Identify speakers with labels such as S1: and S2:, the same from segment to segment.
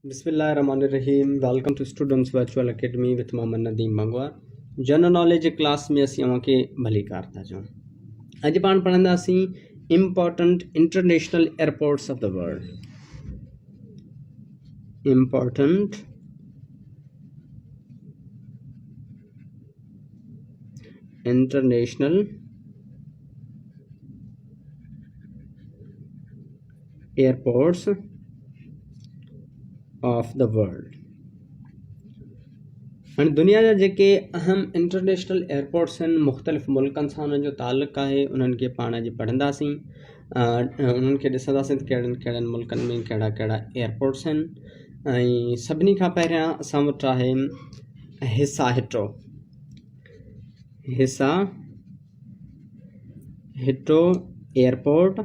S1: बिस्मिल्लाहिर्रहमानिर्रहीम। Welcome to students virtual academy with Mohammad Nadeem Mangwa. General knowledge class में असीं अवांखे भली कार था चऊं। अॼु पाण पढ़ंदासीं important international airports of the world. Important international airports of the world. हाणे दुनिया जा जेके अहम इंटरनेशनल एयरपोर्ट्स आहिनि मुख़्तलिफ़ मुल्कनि सां उन्हनि जो ताल्लुक़ु आहे, उन्हनि खे पाण अॼु पढ़ंदासीं। उन्हनि खे ॾिसंदासीं त कहिड़नि कहिड़नि मुल्कनि में कहिड़ा कहिड़ा एयरपोर्ट्स आहिनि। ऐं सभिनी खां पहिरियां असां वटि आहे हिसा हिट्रो। हिसा हिट्रो एयरपोर्ट।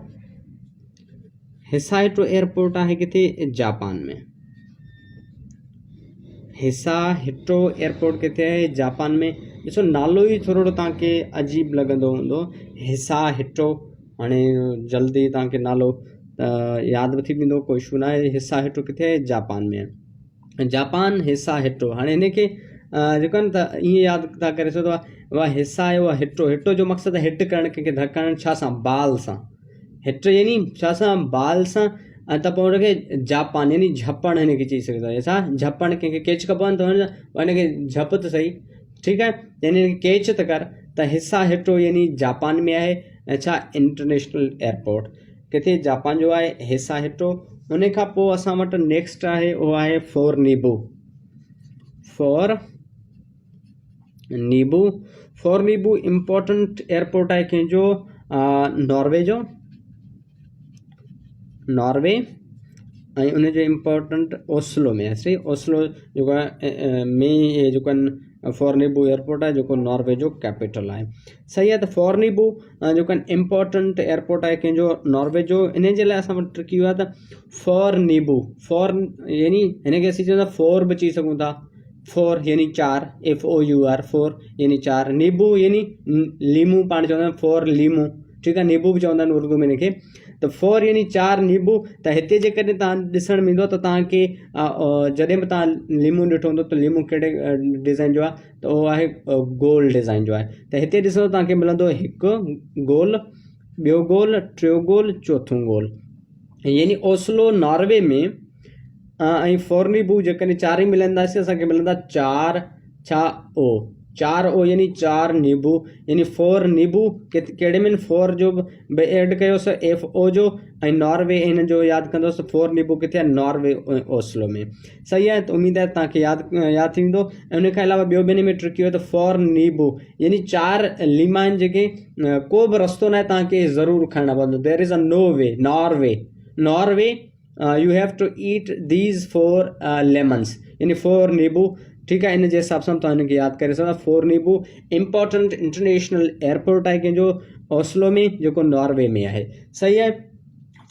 S1: हिसा हिट्रो एयरपोर्ट आहे किथे? जापान में। हिसा हिट्रो एयरपोर्ट किथे आहे? जापान में। ॾिसो नालो ई थोरो तव्हांखे अजीब लॻंदो हूंदो, हिसा हिट्रो। हाणे जल्दी तव्हांखे नालो यादि बि थी वेंदो, कोई इशू न आहे। हिसा हिट्रो किथे आहे? जापान में आहे। जापान हिसा हिट्रो। हाणे हिनखे जेको आहे न त ईअं यादि था करे सघो, उहा हिसा आहे, उहा हिट्रो। हिट्रो जो मक़सदु आहे हिट करणु, कंहिंखे धकणु। छा सां? बाल सां। हिट यानी छा सां? बाल सां। त पोइ हुनखे जापान यानी झपणु हिनखे चई सघंदा आहियूं। छा? झपणु। कंहिंखे कैच कबो आहे त हिनखे झप त सही, ठीकु आहे, यानी हिनखे कैच त कर। त हिसा हिट्रो यानी जापान में आहे। ऐं छा? इंटरनेशनल एयरपोर्ट किथे? जापान जो आहे, हिसा हिट्रो। उन खां पोइ असां वटि नेक्स्ट आहे, उहो आहे फोर नीबू। फोर नीबू। फोर नीबू इम्पोर्टेंट एयरपोर्ट आहे कंहिंजो? नॉर्वे जो। नॉर्वे। ऐं उनजो इम्पोर्टेंट ओस्लो में आहे। सही, ओस्लो जेको आहे में जेको आहिनि फोर नीबू एयरपोर्ट आहे, जेको नॉर्वे जो कैपिटल आहे। सही आहे। त फोर नीबू जेको आहिनि इम्पोर्टेंट एयरपोर्ट आहे कंहिंजो? नॉर्वे जो। इन जे लाइ असां वटि ट्रिक इहो आहे त फोर नीबू, फोर यानी हिनखे असीं चवंदा फोर बि चई सघूं था। फोर यानी चार, FOUR, फोर यानी चार। नीबू यानी लीमू, पाण चवंदा आहियूं फोर लीमू, ठीकु आहे। नीबू बि चवंदा आहिनि उर्दू में हिनखे। त फोर यानी चार नीबू। त हिते जेकॾहिं तव्हां ॾिसण में ईंदो त तव्हांखे जॾहिं बि तव्हां लीमू ॾिठो हूंदो त लीमू कहिड़े डिज़ाइन जो आहे? त उहो आहे गोल डिज़ाइन जो आहे। त हिते ॾिसो तव्हांखे मिलंदो हिकु गोल, ॿियो गोल, टियों गोल, चोथों गोल। यानी ओस्लो नॉर्वे में ऐं फोर नीबू जेकॾहिं चार ई मिलंदासीं असांखे मिलंदा चार। छा? ओ। चार ओ यानी चार नीबू, यानी फोर नीबू। कहिड़े में? फोर जो बि एड कयोसि, FO जो, ऐं नॉर्वे हिन जो यादि कंदोसि। फोर नीबू किथे आहे? नॉर्वे, ओस्लो में। सही आहे। त उमेदु आहे तव्हांखे यादि थींदो। ऐं उन खां अलावा ॿियो ॿिन्ही में ट्रिक इहो त फोर नीबू यानी चार लीमा आहिनि जेके को बि रस्तो न आहे, तव्हांखे ज़रूरु खणणु पवंदो। There is a no way. No way you have to eat these four lemons, यानी फोर नीबू, ठीकु आहे। इन जे हिसाब सां तव्हां हिनखे यादि करे सघो। फोर नीबू इम्पोर्टेंट इंटरनेशनल एयरपोर्ट आहे कंहिंजो? ओस्लो में, जेको नॉर्वे में आहे। सही आहे।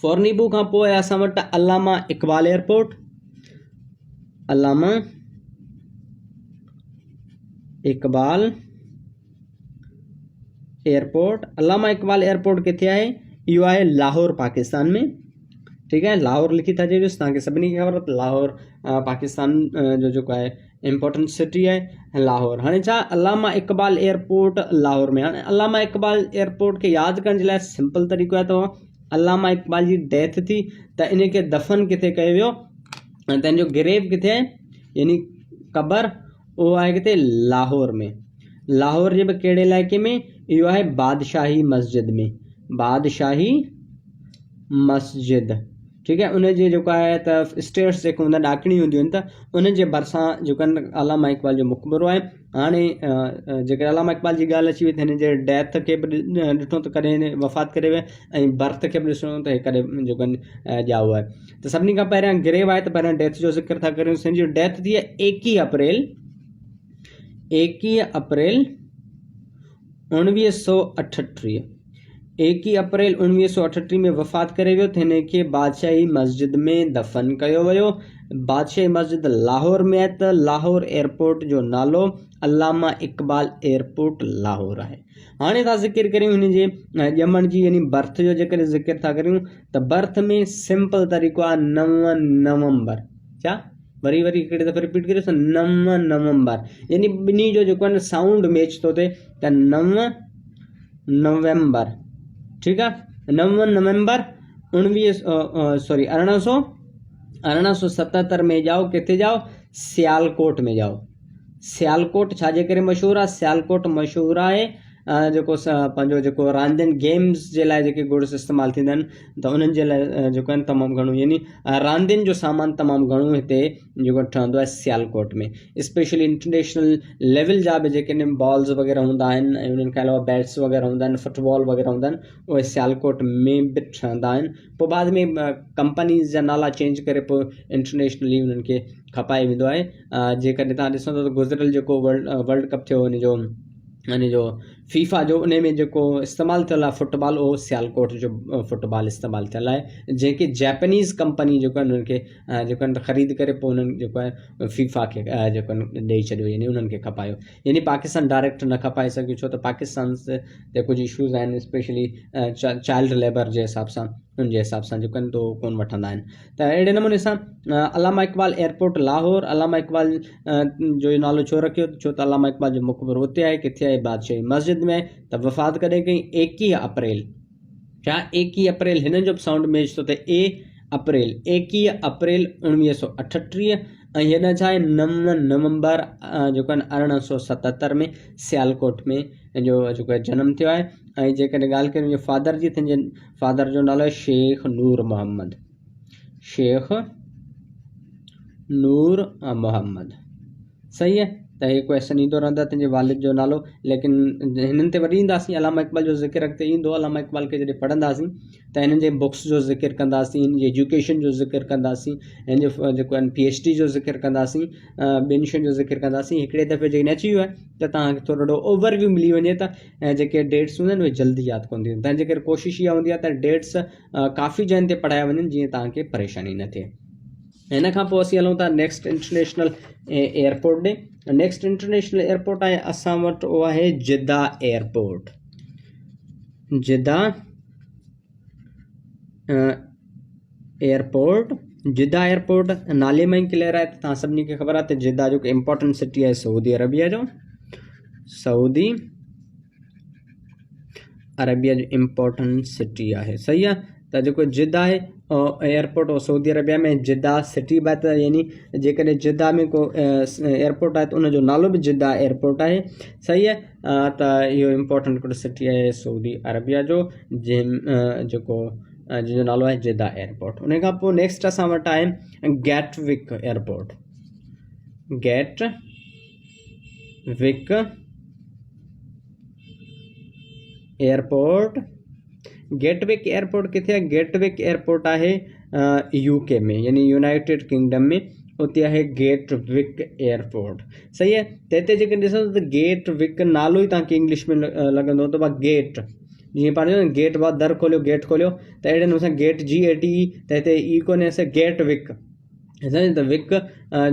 S1: फोर नीबू खां पोइ असां वटि अलामा इक़बाल एयरपोर्ट। अलामा इक़बाल एयरपोर्ट। अलामा इक़बाल एयरपोर्ट किथे आहे? इहो आहे लाहौर, पाकिस्तान में, ठीकु आहे। लाहौर लिखी था छॾियोसि, तव्हांखे सभिनी खे ख़बर आहे त लाहौर पाकिस्तान जो जेको आहे इम्पोर्टेंट सिटी आहे लाहौर। हाणे छा? अलामा इक़बाल एयरपोर्ट लाहौर में। हाणे अलामा इक़बाल एयरपोर्ट खे यादि करण जे लाइ सिंपल तरीक़ो आहे त अलामा इक़बाल जी डेथ थी त इनखे दफ़न किथे कयो वियो? तंहिंजो ग्रेव किथे आहे? यानी क़बर, उहो आहे किथे? लाहौर में। लाहौर जे बि कहिड़े इलाइक़े में? इहो आहे बादशाही मस्जिद में। बादशाही मस्जिद, ठीकु आहे। उनजे जेको आहे त स्टेयर्स जेके हूंदा, ॾाकणियूं हूंदियूं आहिनि, त उनजे भरिसां जेको आहे अलामा इक़बाल जो मक़बरो आहे। हाणे जेकर अलामा इक़बाल जी ॻाल्हि अची वई त हिन जे डेथ खे बि ॾिठो त कॾहिं वफ़ात करे विया, ऐं बर्थ खे बि ॾिसणो त कॾहिं जेको आहे ॼाओ आहे। त सभिनी खां पहिरियां ग्रेव आहे, त पहिरियां डेथ जो ज़िक्र था करियूं। हिन जी डेथ थी आहे 21 अप्रैल 1938। 21 अप्रैल 1938 में वफ़ात करे वियो। त हिनखे बादशाही मस्जिद में दफ़न कयो वियो। बादशाही मस्जिद लाहौर में आहे। त लाहौर एयरपोर्ट जो नालो अलामा इक़बाल एयरपोर्ट लाहौर आहे। हाणे था ज़िक्र करियूं हिन जे ॼमण जी, यानी बर्थ जो जेकर ज़िक्र था करियूं त बर्थ में सिंपल तरीक़ो आहे 9 नवंबर। छा? वरी वरी हिकिड़े दफ़े रिपीट करियोसि, 9 नवंबर, यानी ॿिन्ही जो जेको आहे न साउंड मैच थो थिए, त 9 नवंबर, ठीकु आहे। 9 नवंबर 1877 में जाओ, किथे जाओ, सियालकोट में जाओ। सियालकोट छाजे करे मशहूरु आहे? सियालकोट मशहूरु आहे जेको पंहिंजो जेको रांदियुनि गेम्स जे लाइ जेके गुड्स इस्तेमालु थींदा आहिनि, त उन्हनि जे लाइ जेको आहिनि तमामु घणो, यानी रांदियुनि जो सामान तमामु घणो हिते जेको ठहंदो आहे सियालकोट में। स्पेशली इंटरनेशनल लेवल जा बि जेके बॉल्स वग़ैरह हूंदा आहिनि, ऐं उन्हनि खां अलावा बैट्स वग़ैरह हूंदा आहिनि, फुटबॉल वग़ैरह हूंदा आहिनि, उहे सियालकोट में बि ठहंदा आहिनि। पोइ बाद में कंपनीज़ जा नाला चेंज करे पोइ इंटरनेशनली उन्हनि खे खपाए वेंदो आहे। जेकॾहिं तव्हां ॾिसो त गुज़िरियल जेको वर्ल्ड कप थियो उन जो फीफा जो, उन में जेको इस्तेमालु थियल आहे फुटबॉल, उहो सियालकोट जो फुटबॉल इस्तेमालु थियल आहे, जंहिंखे जैपनीज़ कंपनी जेको आहे उन्हनि खे जेको आहे ख़रीद करे पोइ उन्हनि जेको आहे फीफा खे जेको आहे ॾेई छॾियो, यानी उन्हनि खे खपायो। यानी पाकिस्तान डायरेक्ट न खपाए सघियो, छो त पाकिस्तान ते कुझु इशूज़ आहिनि, स्पेशली चाइल्ड लेबर जे हिसाब सां, उन जे हिसाब सां जेको आहिनि तो कोन वठंदा आहिनि। त अहिड़े नमूने सां अलामा इक़बाल एयरपोर्ट लाहौर, अलामा इक़बाल जो नालो छो रखियो, छो त अलामा इक़बाल जो मक़बरो हुते आहे। किथे आहे? बादशाही मस्जिद में। त वफ़ात कॾहिं कई? 21 अप्रैल। छा 21 अप्रैल? हिननि जो बि साउंड मैच थो थिए, अप्रैल, 21 अप्रैल 1938। ऐं हेॾा छा आहे? 9 नवंबर जेको आहे 1877 में सियालकोट में जो जेको आहे जनमु थियो आहे। ऐं जेकॾहिं ॻाल्हि कयूं फादर जी, त फादर जो नालो आहे शेख नूर मोहम्मद, शेख नूर मोहम्मद, सही आहे। त हे क्वेश्चन ईंदो रहंदो आहे तुंहिंजे वालिद जो नालो, लेकिन हिननि ते वरी ईंदासीं। अलामा इक़बाल जो ज़िक्र अॻिते ईंदो। अलामा इक़बाल खे जॾहिं पढ़ंदासीं त हिननि जे बुक्स जो ज़िक्र कंदासीं, हिन जी एजुकेशन जो ज़िक्र कंदासीं, हिन जो जेको आहे PhD जो ज़िक्र कंदासीं, ॿियनि शयुनि जो ज़िक्र कंदासीं। हिकिड़े दफ़े जेकॾहिं अची वियो आहे त तव्हांखे थोरो ओवरव्यू मिली वञे त जेके डेट्स हूंदा आहिनि उहे जल्दी यादि कोन थींदियूं। तंहिंजे करे कोशिशि इहा हूंदी आहे त डेट्स काफ़ी जॻहियुनि ते पढ़ाया वञनि जीअं तव्हांखे परेशानी न थिए। हिन खां पोइ असीं हलूं था नेक्स्ट इंटरनेशनल एयरपोर्ट ॾे। नेक्स्ट इंटरनेशनल एयरपोर्ट आहे असां वटि, उहो आहे जिद्दा एयरपोर्ट। जिद्दा एयरपोर्ट, जिद्दा एयरपोर्ट नाले में ई क्लियर आहे, त तव्हां सभिनी खे ख़बर आहे त जिद्दा जो इम्पोर्टेंट सिटी आहे सऊदी अरबिया जो, सऊदी अरबिया जो इम्पोर्टेंट सिटी आहे, सही आहे। त जेको जिद्दा आहे एयरपोर्ट सऊदी अरबिया में जिद्दा सिटी बात, यानी जेकॾहिं जिद्दा में को एयरपोर्ट आहे त उनजो नालो बि जिद्दा एयरपोर्ट आहे, सही आहे। त इहो इम्पोर्टेंट हिकिड़ो सिटी आहे सऊदी अरबिया जो, जंहिंजो नालो आहे जिद्दा एयरपोर्ट। उन खां पोइ नेक्स्ट असां वटि आहे Gatwick airport. Gatwick airport, Gatwick airport किथे आहे? गेटविक एयरपोर्ट आहे UK में, यानी यूनाइटेड किंगडम में, उते आहे गेटविक एयरपोर्ट, सही आहे। त हिते जेके ॾिसो त गेटविक नालो ई तव्हांखे इंग्लिश में लॻंदो त भाउ गेट, जीअं पाण गेट भाउ दर खोलियो, गेट खोलियो, त अहिड़े नमूने सां गेट GATE, त हिते ई कोन्हे, असां गेटविक, त विक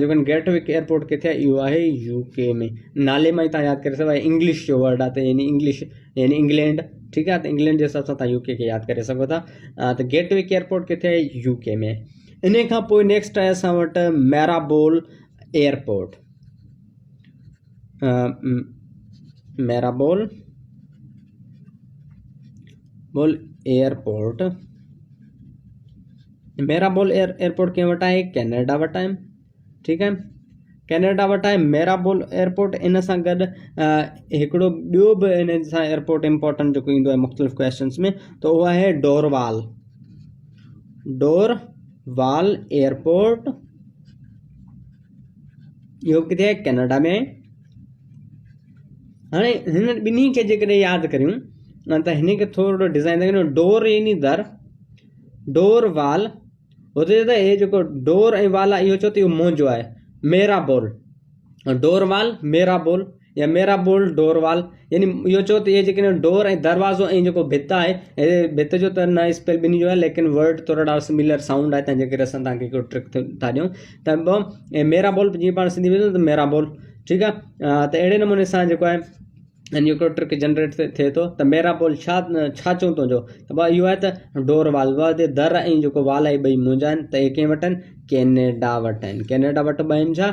S1: जेको गेटविक एयरपोर्ट किथे आहे? इहो आहे UK में। नाले मां ई तव्हां यादि करे सघो, इंग्लिश जो वर्ड आहे, त यानी इंग्लिश यानी इंग्लैंड, ठीकु आहे। त इंग्लैंड जे हिसाब सां तव्हां UK खे यादि करे सघो था। त गेटविक एयरपोर्ट किथे आहे? UK में। इन खां पोइ नेक्स्ट आहे असां वटि मैराबोल एयरपोर्ट। मैराबोल एयरपोर्ट, मैराबोल एयरपोर्ट कंहिं वटि आहे? कैनेडा वटि आहे, ठीकु आहे, कैनेडा वटि आहे मैराबोल एयरपोर्ट। इन सां गॾु हिकिड़ो ॿियो बि इन सां एयरपोर्ट इम्पोर्टेंट जेको ईंदो आहे मुख़्तलिफ़ क्वेश्चन्स में, त उहो आहे डोरवाल एयरपोर्ट। इहो किथे आहे? कैनेडा में आहे। हाणे हिन ॿिन्ही खे जेकॾहिं यादि करियूं त हिन खे थोरो डिज़ाइन था करियूं, डोर यानी दर, डोर वाल, हुते त इहे जेको डोर ऐं वाल आहे इहो चओ त इहो मुंहिंजो आहे, मेराबोल, डोर वाल मेराबोल, या मेराबोल डोर वाल, यानी इहो चओ त इहे जेके डोर ऐं दरवाज़ो ऐं जेको भित आहे, भित जो त न स्पेल ॿिन्ही जो आहे, लेकिन वर्ड थोरा सिमिलर साउंड आहे, तंहिंजे करे असां तव्हांखे हिकिड़ो ट्रिक था ॾियूं त मेराबोल, जीअं पाण सिंधी में त मेराबोल, ठीकु आहे। त अहिड़े नमूने सां जेको आहे ऐं हिकिड़ो ट्रिक जनरेट थिए थो त मेरा बोल छा छा चऊं तुंहिंजो त भाउ इहो आहे त डोर वाल हिते दर ऐं जेको वाल आहे ॿई मुंहिंजा आहिनि त इहे कंहिं वटि आहिनि कैनेडा वटि आहिनि कैनेडा वटि ॿ आहिनि छा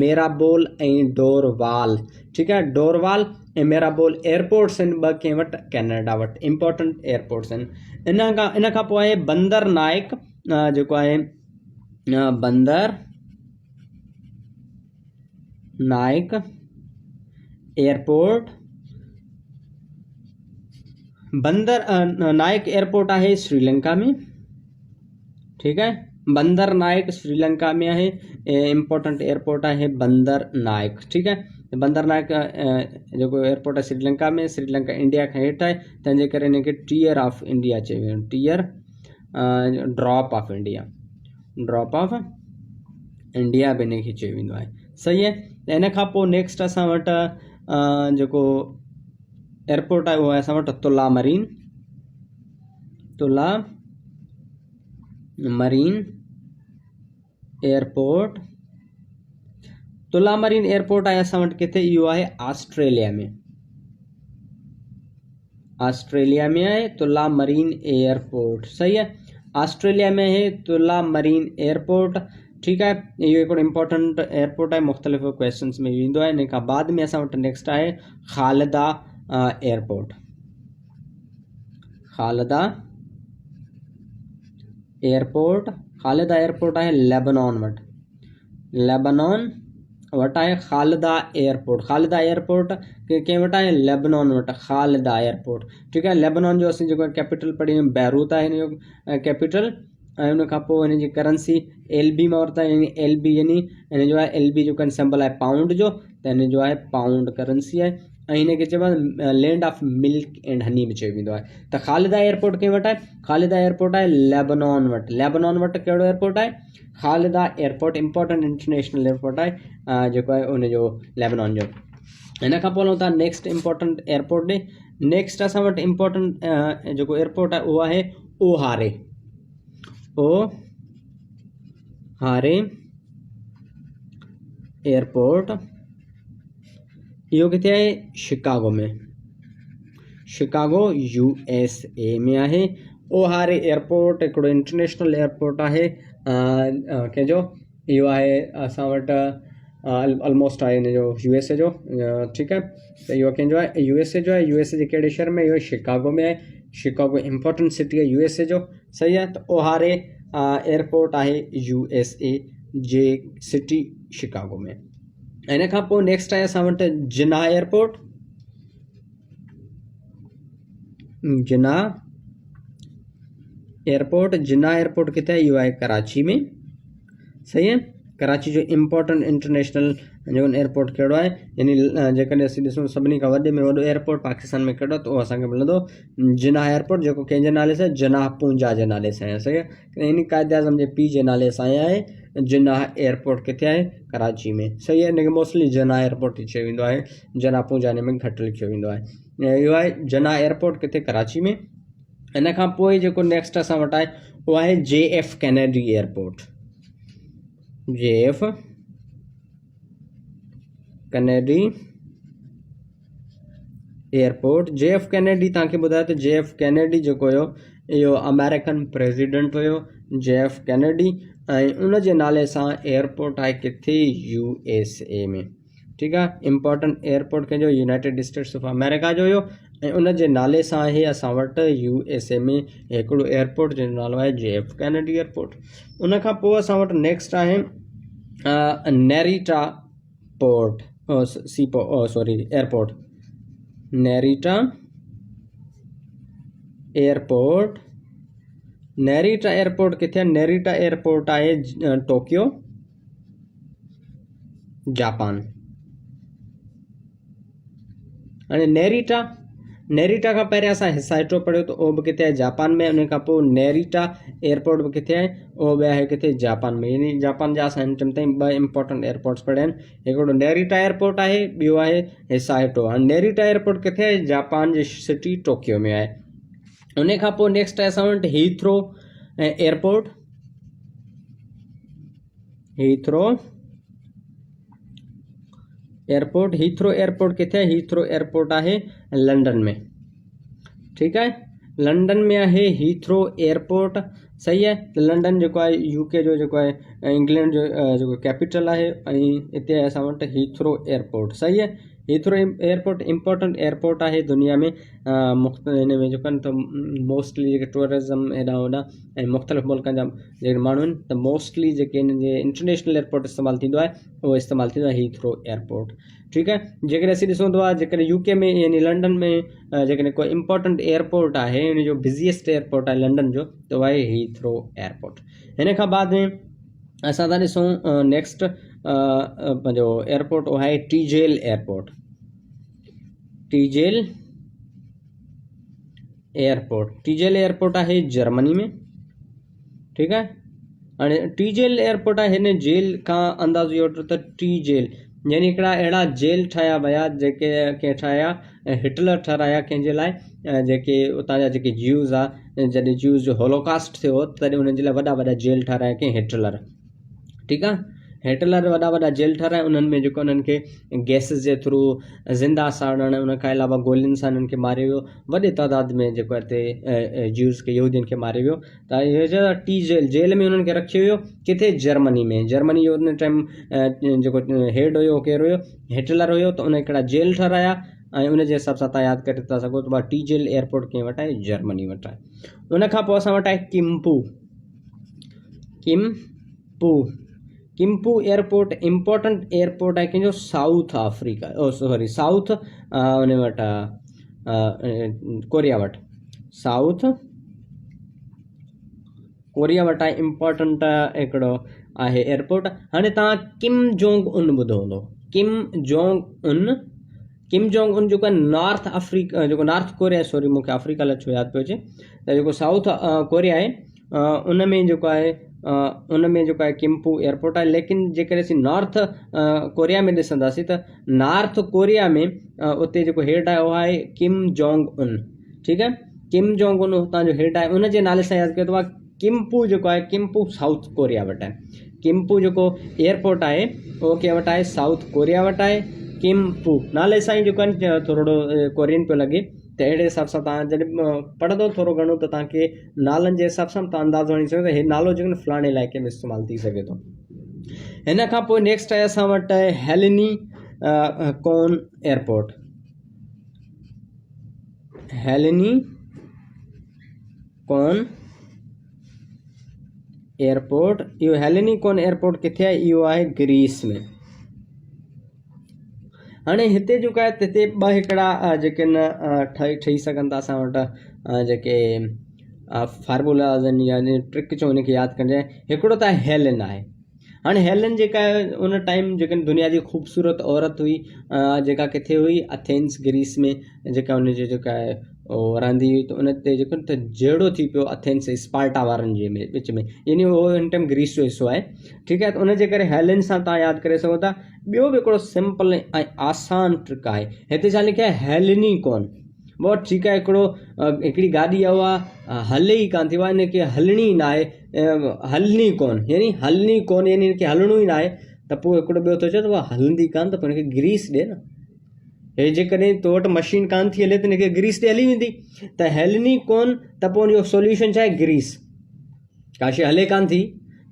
S1: मेरा बोल ऐं डोर वाल ठीकु आहे डोर वाल ऐं मेरा बोल एयरपोर्ट्स आहिनि ॿ कंहिं वटि कैनेडा वटि इंपॉर्टेंट एयरपोर्ट्स आहिनि इन खां पोइ आहे बंदर नायक जेको आहे बंदर नायक एयरपोर्ट बंदर नायक एयरपोर्ट आहे श्रीलंका में ठीक है बंदर नायक श्रीलंका में है इम्पोर्टेंट एयरपोर्ट है बंदर नायक ठीक है बंदर नायक जो एयरपोर्ट है श्रीलंका में श्रीलंका इंडिया का हेठ है तंहिंजे करे इनके टीयर ऑफ इंडिया चयो वेंदो टीयर ड्रॉप ऑफ इंडिया भी इनके चयो वेंदो आहे सही है इन खां पोइ नेक्स्ट असां वटि जेको एयरपोर्ट है वो है असां वटि तुला मरीन एयरपोर्ट तुला मरीन एयरपोर्ट है असां वटि किथे इहो आहे ऑस्ट्रेलिया में है तुला मरीन एयरपोर्ट सही है ऑस्ट्रेलिया में है तुला मरीन एयरपोर्ट ठीक है ये एक इंपॉर्टेंट एयरपोर्ट है मुख्तलिफ क्वेश्चन में ईंदो आहे इन खां बाद में असां वटि नेक्स्ट आहे खालदा एयरपोर्ट खालदा एयरपोर्ट आहे लेबनान वटि आहे खालदा एयरपोर्ट कंहिं वटि आहे लेबनान वटि खालदा एयरपोर्ट ठीक है लेबनान जो असीं जेको कैपिटल पढ़ी बैरूत आहे हिन जो कैपिटल ऐं उन खां पोइ हिन जी करेंसी LB में वरिता यानी LB यानी हिन जो आहे LB जो सिंबल आहे पाउंड जो त हिन जो आहे पाउंड करेंसी आहे ऐं हिनखे चइबो आहे land of milk and honey में चयो वेंदो आहे त खालिदा एयरपोर्ट कंहिं वटि आहे खालिदा एयरपोर्ट आहे लेबनान वटि कहिड़ो एयरपोर्ट आहे खालिदा एयरपोर्ट इंपॉर्टेंट इंटरनेशनल एयरपोर्ट आहे जेको आहे उनजो लेबनान जो हिन खां पोइ तव्हां नेक्स्ट इंपॉर्टेंट एयरपोर्ट ॾे नेक्स्ट असां वटि इंपॉर्टेंट जेको एयरपोर्ट आहे उहो आहे ओहारे एयरपोर्ट इहो किथे आहे शिकागो USA में आहे ओहारे एयरपोर्ट हिकिड़ो इंटरनेशनल एयरपोर्ट आहे कंहिंजो इहो आहे असां वटि ऑलमोस्ट आहे हिन जो USA जो ठीकु आहे त इहो कंहिंजो आहे USA जो आहे USA जे कहिड़े शहर में इहो शिकागो में आहे शिकागो इंपॉर्टेंट सिटी आहे USA जो सही आहे त ओहारे एयरपोर्ट आहे USA जे सिटी शिकागो में इन खां पोइ नेक्स्ट आहे असां वटि जिना एयरपोर्ट किथे आहे इहो आहे कराची में सही है कराची जो इंपॉर्टेंट इंटरनेशनल जो एयरपोर्ट कहिड़ो आहे यानी जेकॾहिं असीं ॾिसूं सभिनी खां वॾे में वॾो एयरपोर्ट पाकिस्तान में कहिड़ो त उहो असांखे मिलंदो जिना एयरपोर्ट जेको कंहिंजे नाले सां जनाह पूंजा जे नाले सां आहे सही आहे इन क़ाइद आज़म जे पीउ जे नाले सां आहे जिना एयरपोर्ट किथे आहे कराची में सही आहे इनखे मोस्टली जना एयरपोर्ट चयो वेंदो आहे जना पूंजा हिन में घटि लिखियो वेंदो आहे इहो आहे जना एयरपोर्ट किथे कराची में इन खां पोइ जेको नेक्स्ट असां वटि आहे उहो आहे JF Kennedy airport JF Kennedy तव्हांखे ॿुधायो त JF कैनेडी जेको हुयो इहो अमेरिकन प्रेसिडेंट हुयो JF कैनेडी ऐं उन जे नाले सां एयरपोर्ट आहे किथे USA में ठीकु आहे इंपॉर्टेंट एयरपोर्ट कंहिंजो यूनाइटेड स्टेट्स ऑफ अमेरिका जो हुयो ऐं उन जे नाले सां आहे असां वटि USA में हिकिड़ो एयरपोर्ट जंहिंजो नालो आहे JF कैनेडी एयरपोर्ट उन खां पोइ असां वटि नेक्स्ट आहे नेरीटा एयरपोर्ट नेरीटा एयरपोर्ट किथे आहे नेरीटा एयरपोर्ट आहे टोक्यो जापान हाणे नेरीटा खां पहिरियों असां हिसाइटो पढ़ियो त उहो बि किथे आहे जापान में उन खां पोइ नेरीटा एयरपोर्ट बि किथे आहे उहो बि आहे किथे जापान में यानी जापान जा असां हिन टाइम ताईं ॿ इंपॉर्टेंट एयरपोर्ट्स पढ़िया आहिनि हिकिड़ो नेरीटा एयरपोर्ट आहे ॿियो आहे हिसाइटो हाणे नेरीटा एयरपोर्ट किथे आहे जापान जी सिटी टोक्यो में आहे उन खां पोइ नेक्स्ट आहे असां वटि Heathrow airport airport Heathrow airport किथे आहे? हीथ्रो एयरपोर्ट आहे लंडन में, ठीकु आहे, लंडन में आहे हीथ्रो एयरपोर्ट, सही आहे। त लंडन जेको आहे यूके जो जेको आहे इंग्लैंड जो जेको कैपिटल आहे, ऐं हिते आहे असां वटि हीथ्रो एयरपोर्ट, सही आहे। हीथ्रो एयरपोर्ट इम्पोर्टेंट एयरपोर्ट आहे दुनिया में, हिन में जेको आहिनि त मोस्टली जेके टूरिज़म हेॾां होॾां ऐं मुख़्तलिफ़ मुल्कनि जा जेके माण्हू आहिनि त मोस्टली जेके हिन जे इंटरनेशनल एयरपोर्ट इस्तेमालु थींदो आहे उहो इस्तेमालु थींदो आहे हीथ्रो एयरपोर्ट, ठीकु आहे। जेकॾहिं असीं ॾिसूं था जेकॾहिं यूके में यानी लंडन में जेकॾहिं कोई इम्पोर्टेंट एयरपोर्ट आहे, हिन जो बिज़ीएस्ट एयरपोर्ट आहे लंडन जो, त उहा आहे हीथ्रो एयरपोर्ट। हिन खां बाद में असां था ॾिसूं नेक्स्ट पंहिंजो एयरपोर्ट उहो आहे टीजेल एयरपोर्ट, टीजेल एयरपोर्ट, टीजेल एयरपोर्ट आहे जर्मनी में, ठीकु आहे। हाणे टीजेल एयरपोर्ट आहे, हिन जेल खां अंदाज़ो इहो वठो त टीजेल यानी हिकिड़ा अहिड़ा जेल ठाहिया विया जेके कंहिं ठाहिया, हिटलर ठाहिराया कंहिंजे लाइ, जेके उतां जा जेके ज्यूज़ आहे, जॾहिं ज्यूज़ जो होलोकास्ट थियो तॾहिं उन्हनि जे लाइ वॾा वॾा जेल ठाहिराया कंहिं हिटलर, ठीकु आहे। हिटलर वॾा वॾा जेल ठाहिराया, उन्हनि में जेको उन्हनि खे गैसिस जे थ्रू ज़िंदा साड़णु, उन खां अलावा गोलियुनि सां उन्हनि खे मारे वियो, वॾे तइदाद में जेको हिते ज्यूज़ खे यहूदियुनि खे मारे वियो। त इहे टी जेल में उन्हनि खे रखियो वियो, किथे? जर्मनी में। जर्मनी जो उन टाइम जेको हेड हुयो केरु हुयो? हिटलर हुयो। त उन हिकिड़ा जेल ठाहिराया ऐं उन जे हिसाब सां तव्हां यादि करे था सघो त टी जेल एयरपोर्ट कंहिं वटि आहे? जर्मनी वटि आहे। उन खां पोइ असां वटि आहे किम्पू, किम्पू, किम्पू एयरपोर्ट इम्पोर्टेंट एयरपोर्ट आहे कंहिंजो? साउथ अफ्रीका, सॉरी साउथ उन वटि कोरिया वटि, साउथ कोरिया वटि आहे इम्पोर्टेंट हिकिड़ो आहे एयरपोर्ट। हाणे तव्हां किम जोंग उन ॿुधो हूंदो, Kim Jong Un, Kim Jong Un जेको आहे नॉर्थ अफ्रीका, जेको नॉर्थ कोरिया, सॉरी मूंखे अफ्रीका लाइ छो यादि पियो अचे, त जेको साउथ कोरिया आहे उन में जेको आहे उन में जेको आहे किम्पू एयरपोर्ट आहे। लेकिन जेकॾहिं असीं नॉर्थ कोरिया में ॾिसंदासीं त नॉर्थ कोरिया में उते जेको हेड आहे उहो आहे किम जोंग उन, ठीकु आहे। किम जोंग उन हुतां जो हेड आहे, उन जे नाले सां यादि कयो त किम्पू जेको आहे किम्पू साउथ कोरिया वटि आहे। किम्पू जेको एयरपोर्ट आहे उहो कंहिं वटि आहे? साउथ कोरिया वटि आहे। किम्पू नाले सां ई जेको आहे थोरो कोरियन पियो लॻे, त अहिड़े हिसाब सां तव्हां जॾहिं पढ़ंदो थोरो घणो त तव्हांखे नालनि जे हिसाब सां तव्हां अंदाज़ो हणी सघो त हे नालो जेको न फलाणे इलाइक़े में इस्तेमालु थी सघे थो। हिन खां पोइ नेक्स्ट आहे असां वटि हेलेनी कोन एयरपोर्ट, हेलेनी कोन एयरपोर्ट। इहो हेलेनी कोन एयरपोर्ट किथे आहे? इहो आहे ग्रीस में। हाणे हिते जेको आहे हिते ॿ हिकिड़ा जेके न ठही सघनि था असां वटि जेके फार्मूलाज़ आहिनि यानी ट्रिक चओ हुनखे यादि करिजे। हिकिड़ो त हेलेन आहे। हाणे हेलेन जेका आहे उन टाइम जेके दुनिया जी ख़ूबसूरत औरत हुई, जेका किथे हुई? एथेंस ग्रीस में, जेका हुनजी जेका आहे रहंदी हुई। त उन ते जेको त जहिड़ो थी पियो एथेंस स्पार्टा वारनि जे में विच में, यानी उहो हिन टाइम ग्रीस जो हिसो आहे, ठीकु आहे। त उनजे करे हेलेन सां तव्हां यादि करे सघो था। ॿियो बि हिकिड़ो सिंपल ऐं आसान ट्रिक आहे, हिते छा लिखियो आहे? हेलेनी कोन। बहुत ठीकु आहे। हिकिड़ी गाॾी आहे उहा हले ई कान थी, उहा हिनखे हलणी न आहे, हलनी कोन यानी हलनी कोन यानी हिनखे हलणो ई न आहे। त पोइ हिकिड़ो ॿियो थो चए त उहा हलंदी कान, त पोइ हिनखे ग्रीस ॾिए न। हे जेकॾहिं तो वटि मशीन कान थी हले त हिनखे ग्रीस ते हली वेंदी। त हलनी कोन, त पोइ हुनजो सोल्यूशन छा आहे? ग्रीस। का शइ हले कान थी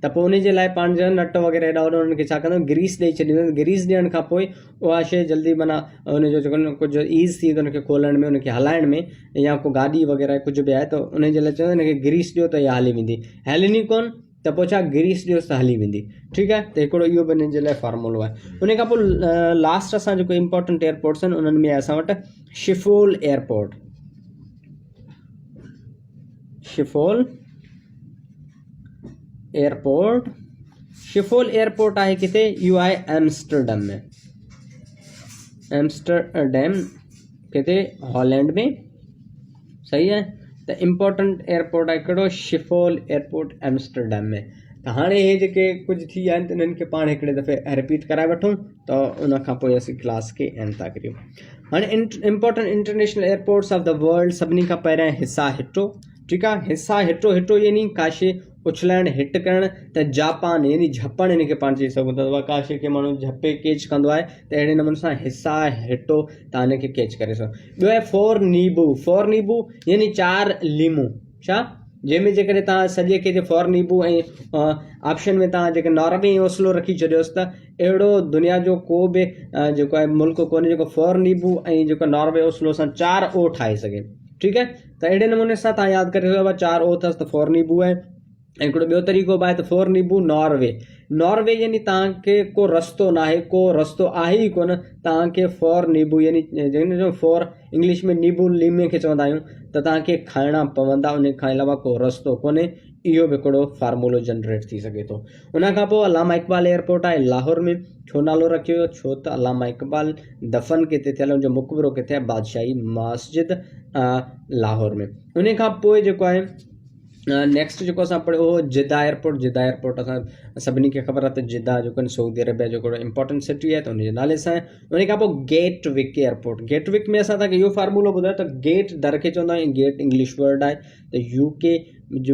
S1: त पोइ उन जे लाइ पाण जो नट वग़ैरह हेॾा होॾा हुनखे छा कंदो? ग्रीस ॾेई छॾींदो। ग्रीस ॾियण खां पोइ उहा शइ जल्दी माना हुनजो जेको कुझु ईज़ थी वेंदो हुनखे खोलण में, हुनखे हलाइण में, या को गाॾी वग़ैरह कुझु बि आहे त उन जे लाइ चवंदो हिनखे ग्रीस ॾियो त इहा हली वेंदी। हेलेनी कोन त पोइ छा? ग्रीस ॾियोसि त हली वेंदी, ठीकु आहे। त हिकिड़ो इहो बि हिन जे लाइ फॉर्मूलो आहे। उन खां पोइ लास्ट असां जेको इम्पोर्टेंट एयरपोर्ट्स आहिनि उन्हनि में असां वटि Schiphol airport, Schiphol airport. Schiphol airport आहे किथे? इहो आहे एम्स्टरडम में, एम्स्टरडम किथे? हॉलैंड में, सही आहे। त इम्पोर्टेंट एयरपोर्ट आहे हिकिड़ो शिफोल एयरपोर्ट एम्स्टरडम में। त हाणे हे जेके कुझु थी विया आहिनि त इन्हनि खे पाण हिकिड़े दफ़े रिपीट कराए वठूं त उन खां पोइ असीं क्लास खे एंड था करियूं। हाणे important international airports of the world, सभिनी खां पहिरियां हिसा हिट्रो, ठीकु आहे। हिसा हिट्रो, हिट्रो यानी का शइ उछलण हिट करण त जापान यानी झपण इन खे पाण चई सघूं था। का शइ खे माण्हू झपे कैच कंदो आहे त अहिड़े नमूने सां हिसा हिटो तव्हां हिन खे कैच करे सघो। ॿियो आहे फोर नीबू यानी 4 लीमूं। छा जंहिंमें जेकॾहिं तव्हां सॼे खे फोर नीबू ऐं ऑप्शन में तव्हां जेके नॉर्वे ऐं ओस्लो रखी छॾियोसि त अहिड़ो दुनिया जो को बि जेको आहे मुल्क कोन्हे जेको फोर नीबू ऐं जेको नॉर्वे ओस्लो सां 4 ओ ठाहे सघे। ठीकु आहे, त अहिड़े नमूने सां तव्हां यादि करे सघो 4 ओ अथसि त फोर नीबू आहे। ऐं हिकिड़ो ॿियो तरीक़ो बि आहे त फोर नीबू नॉर्वे यानी तव्हांखे को रस्तो न आहे, को रस्तो आहे ई कोन, तव्हांखे फोर नीबू यानी जंहिंजो फोर इंग्लिश में नीबू लीमे खे चवंदा आहियूं त तव्हांखे खाइणा पवंदा, उन खां अलावा को रस्तो कोन्हे। इहो बि हिकिड़ो फार्मूलो जनरेट थी सघे थो। उनखां पोइ अलामा इक़बाल एयरपोर्ट आहे लाहौर में। छो नालो रखियो? छो त अलामा इक़बाल दफ़न किथे थियल, हुनजो मक़बरो किथे आहे? बादशाही मस्जिद लाहौर में। उन खां पोइ जेको आहे नेक्स्ट जेको असां पढ़ियो हो जिद्दा एयरपोर्ट असां सभिनी खे ख़बर आहे त जिद्दा जेको आहे सऊदी अरेबिया जो हिकिड़ो इंपॉर्टेंट सिटी आहे, त उनजे नाले सां आहे। उन खां पोइ गेटविक एयरपोर्ट में असां तव्हांखे इहो फार्मूलो ॿुधायो त गेट दर खे चवंदा आहियूं, गेट इंग्लिश वर्ड आहे त यूके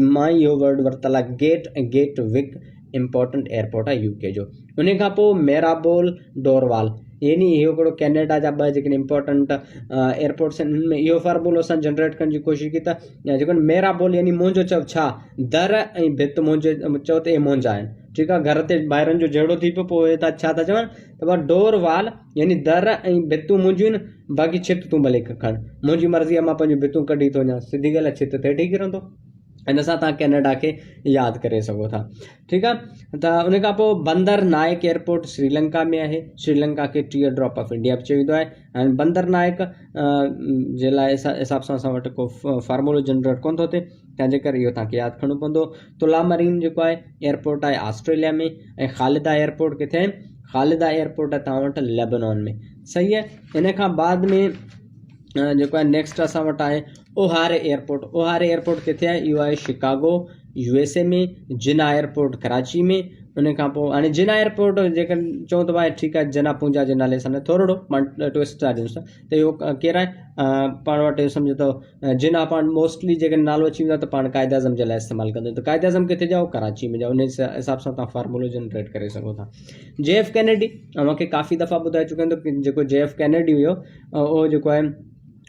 S1: मां इहो वर्ड वरितल आहे गेट, ऐं गेटविक इंपॉर्टेंट एयरपोर्ट आहे यूके जो। उन खां पोइ मेराबोल डोरवाल यानी इहो हिकिड़ो कैनेडा जा 2 जेके इंपॉर्टेंट एयरपोर्ट्स आहिनि, हिन में इहो फार्मूलो असां जनरेट करण जी कोशिशि की त जेको मेराबोल यानी मुंहिंजो चओ छा दर ऐं भित मुंहिंजे चओ त इहे मुंहिंजा आहिनि। ठीकु आहे, घर ते ॿाहिरनि जो जहिड़ो थी पियो पोइ छा था चवनि त डोरवाल यानी दर ऐं भितूं मुंहिंजियूं आहिनि, बाक़ी छित तूं भले खण, मुंहिंजी मर्ज़ी आहे, मां पंहिंजूं भितूं कढी थो वञा, सिधी ॻाल्हि आहे, छित ते वेठी किरंदो। इन सां तव्हां कैनेडा खे यादि करे सघो था। ठीकु आहे, त उन खां पोइ बंदर नायक एयरपोर्ट श्रीलंका में आहे। श्रीलंका खे टीयर ड्रॉप ऑफ इंडिया बि चयो वेंदो आहे। ऐं बंदर नायक जे लाइ हिसाब सां असां वटि को फार्मूलो जनरेट कोन थो थिए, तंहिंजे करे इहो तव्हांखे यादि खणणो पवंदो। तुलामरीन जेको आहे एयरपोर्ट आहे ऑस्ट्रेलिया में। ऐं ख़ालिदा एयरपोर्ट किथे आहे? ख़ालिदा एयरपोर्ट आहे तव्हां वटि लेबनान में। सही आहे। इन खां बाद में जेको आहे नेक्स्ट असां वटि आहे ओहारे एयरपोर्ट किथे आहे? इहो आहे शिकागो USA में। जिना एयरपोर्ट कराची में। उन खां पोइ हाणे जिना एयरपोर्ट जेकर चऊं त भाई ठीकु आहे जना पूंजा जे नाले सां थोरो ट्विस्ट था ॾियूं त इहो केरु आहे? पाण वटि सम्झो त जिना पाण मोस्टली जेकर नालो अची वेंदो आहे त पाण क़ाइद आज़म जे लाइ इस्तेमालु कंदा आहियूं, त क़ाइद आज़म किथे जाओ? कराची में जाओ। उन हिसाब सां तव्हां फार्मूलो जनरेट करे सघो था। JF कैनेडी मूंखे काफ़ी दफ़ा ॿुधाए चुका आहिनि त जेको JF कैनेडी हुयो उहो जेको आहे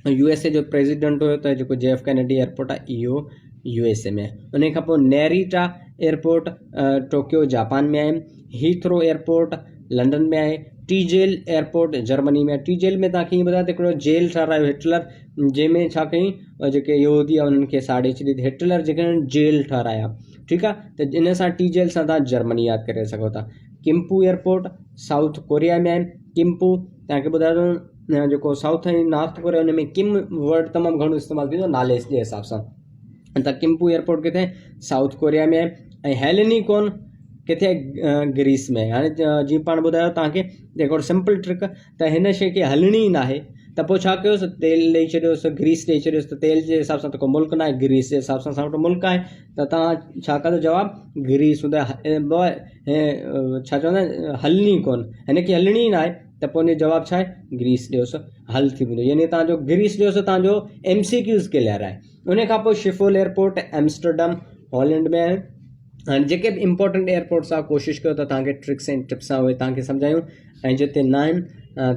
S1: USA जो प्रेसिडेंट हुयो, त जेको JF कैनेडी एयरपोर्ट आहे इहो USA में आहे। उन खां पोइ नेरीटा एयरपोर्ट टोक्यो जापान में आहे। हीथ्रो एयरपोर्ट लंडन में आहे। टीजेल एयरपोर्ट जर्मनी में आहे। टीजेल में तव्हांखे ईअं ॿुधायो त हिकिड़ो जेल ठारायो हिटलर, जंहिंमें छा कयईं जेके यहूदी आहे उन्हनि खे साड़े छॾी, हिटलर जेके जेल ठाराया। ठीकु आहे, त इन सां टीजेल सां तव्हां जर्मनी यादि करे सघो था। किम्पू एयरपोर्ट साउथ कोरिया में आहे। किम्पू तव्हांखे ॿुधायो जेको साउथ ऐं नॉर्थ कोरिया उन में किम वर्ड तमामु घणो इस्तेमालु थींदो नाले जे हिसाब सां। त किम्पू एयरपोर्ट किथे? साउथ कोरिया में आहे। ऐं हेलेनिकोन किथे? ग्रीस में। हाणे जीअं पाण ॿुधायो तव्हांखे हिकिड़ो सिंपल ट्रिक त हिन शइ खे हलणी न आहे त पोइ छा कयोसि? तेल ॾेई छॾियोसि, ग्रीस ॾेई छॾियोसि। त तेल जे हिसाब सां त को मुल्क न आहे, ग्रीस जे हिसाब सां असां वटि मुल्क आहे, त तव्हां छा कंदो? जवाबु ग्रीस हूंदा। छा चवंदा आहिनि? हलणी कोन, हिन खे हलणी न आहे त पोइ हुनजो जवाबु छा आहे? ग्रीस ॾियोसि, हल थी वेंदो। यानी तव्हांजो ग्रीस ॾियोसि तव्हांजो MCQs क्लियर आहे। उन खां पोइ शिफोल एयरपोर्ट एम्स्टरडम हॉलैंड में आहे। जेके बि इंपॉर्टेंट एयरपोर्ट्स आहे कोशिशि कयो त तव्हांखे ट्रिक्स एंड टिप्स आहे उहे तव्हांखे सम्झायूं, ऐं जिते न आहिनि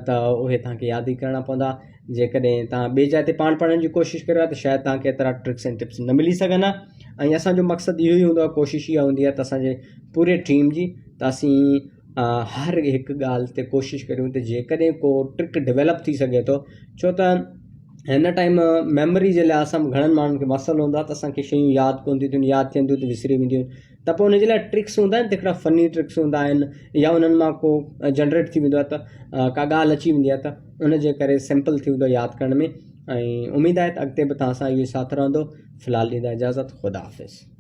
S1: त उहे तव्हांखे यादि ई करणा पवंदा। जेकॾहिं तव्हां ॿिए जाइ ते पाण पढ़ण जी कोशिशि करियो त शायदि तव्हांखे एतिरा ट्रिक्स एंड टिप्स न मिली सघनि। ऐं असांजो मक़सदु इहो ई हूंदो आहे, कोशिशि इहा हूंदी आहे त असांजे पूरे टीम जी त असीं हर हिकु ॻाल्हि ते कोशिशि करियूं त जेकॾहिं को ट्रिक डेवलप थी सघे थो, छो त हिन टाइम मेमोरी जे लाइ असां घणनि माण्हुनि खे मसइलो हूंदो आहे त असांखे शयूं यादि कोन थियूं थियनि, यादि थियनि थियूं त विसरी वेंदियूं आहिनि, त पोइ हुनजे लाइ ट्रिक्स हूंदा आहिनि, त हिकिड़ा फ़नी ट्रिक्स हूंदा आहिनि, या उन्हनि मां को जनरेट थी वेंदो आहे त का ॻाल्हि अची वेंदी आहे त उनजे करे सिंपल थी वेंदो यादि करण में। ऐं उमेदु आहे त अॻिते बि तव्हां सां इहो साथ रहंदो। फ़िलहालु ॾींदा इजाज़त, ख़ुदा हाफ़िज़।